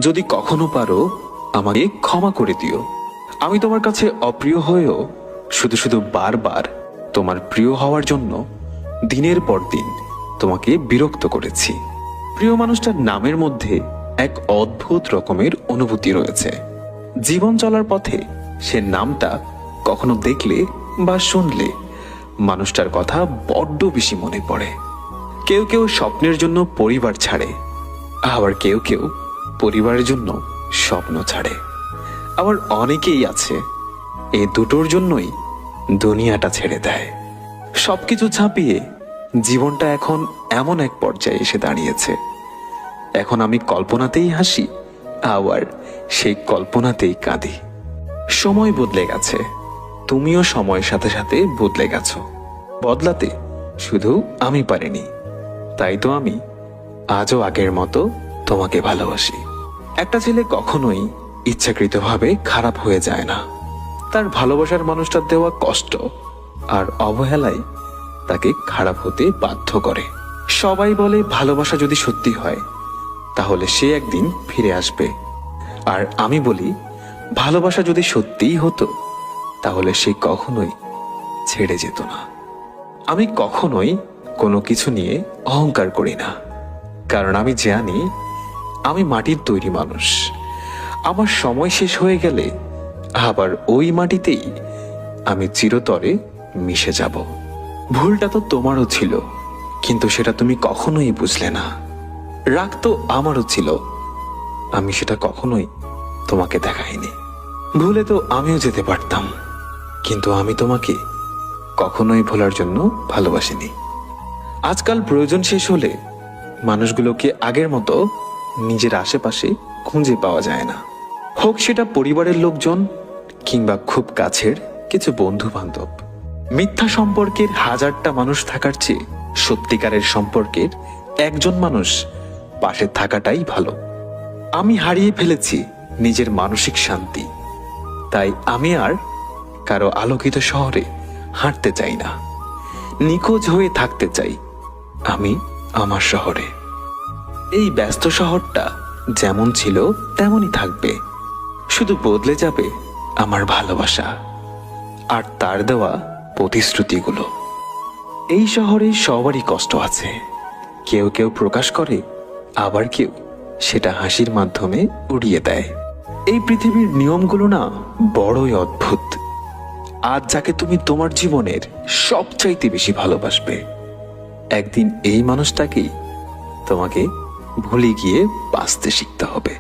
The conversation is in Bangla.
যদি কখনো পারো আমাকে ক্ষমা করে দিও। আমি তোমার কাছে অপ্রিয় হয়েও শুধু শুধু বারবার তোমার প্রিয় হওয়ার জন্য দিনের পর দিন তোমাকে বিরক্ত করেছি। প্রিয় মানুষটার নামের মধ্যে এক অদ্ভুত রকমের অনুভূতি রয়েছে। জীবন চলার পথে সে নামটা কখনো দেখলে বা শুনলে মানুষটার কথা বড্ড বেশি মনে পড়ে। কেউ কেউ স্বপ্নের জন্য পরিবার ছাড়ে, আবার কেউ কেউ পরিবারের জন্য স্বপ্ন ছাড়ে। আবার অনেকেই আছে এই দুটোর জন্যই দুনিয়াটা ছেড়ে দেয়। সবকিছু ছাপিয়ে জীবনটা এখন এমন এক পর্যায়ে এসে দাঁড়িয়েছে, এখন আমি কল্পনাতেই হাসি, আবার সেই কল্পনাতেই কাঁদি। সময় বদলে গেছে, তুমিও সময়ের সাথে সাথে বদলে গেছো। বদলাতে শুধু আমি পারিনি, তাই তো আমি আজও আগের মতো তোমাকে ভালোবাসি। একটা ছেলে কখনোই ইচ্ছাকৃতভাবে খারাপ হয়ে যায় না। তার ভালোবাসার মানুষটার দেওয়া কষ্ট আর অবহেলায় তাকে খারাপ হতে বাধ্য করে। সবাই বলে ভালোবাসা যদি সত্যি হয় তাহলে সে একদিন ফিরে আসবে, আর আমি বলি ভালোবাসা যদি সত্যিই হতো তাহলে সে কখনোই ছেড়ে যেত না। আমি কখনোই কোনো কিছু নিয়ে অহংকার করি না, কারণ আমি জানি আমি মাটির তৈরি মানুষ। আমার সময় শেষ হয়ে গেলে আবার ওই মাটিতেই আমি চিরতরে মিশে যাব। ভুলটা তো তোমারও ছিল, কিন্তু সেটা তুমি কখনোই বুঝলে না। রাগ তো আমারও ছিল, আমি সেটা কখনোই তোমাকে দেখাইনি। ভুলে তো আমিও যেতে পারতাম, কিন্তু আমি তোমাকে কখনোই ভোলার জন্য ভালোবাসিনি। আজকাল প্রয়োজন শেষ হলে মানুষগুলোকে আগের মতো নিজের আশেপাশে খুঁজে পাওয়া যায় না, হোক সেটা পরিবারের লোকজন কিংবা খুব কাছের কিছু বন্ধু বান্ধব। মিথ্যা সম্পর্কের হাজারটা মানুষ থাকার চেয়ে সত্যিকারের সম্পর্কের একজন মানুষ পাশে থাকাটাই ভালো। আমি হারিয়ে ফেলেছি নিজের মানসিক শান্তি, তাই আমি আর কারো আলোকিত শহরে হাঁটতে চাই না। নিখোঁজ হয়ে থাকতে চাই আমি আমার শহরে। এই ব্যস্ত শহরটা যেমন ছিল তেমনই থাকবে, শুধু বদলে যাবে আমার ভালোবাসা আর তার দেওয়া প্রতিশ্রুতিগুলো। এই শহরে সবারই কষ্ট আছে, কেউ কেউ প্রকাশ করে, আবার কেউ সেটা হাসির মাধ্যমে উড়িয়ে দেয়। এই পৃথিবীর নিয়মগুলো না বড়ই অদ্ভুত। আজ যাকে তুমি তোমার জীবনের সবচাইতে বেশি ভালোবাসবে, একদিন এই মানুষটাকেই তোমাকে ভুলে গিয়ে বাঁচতে শিখতে হবে।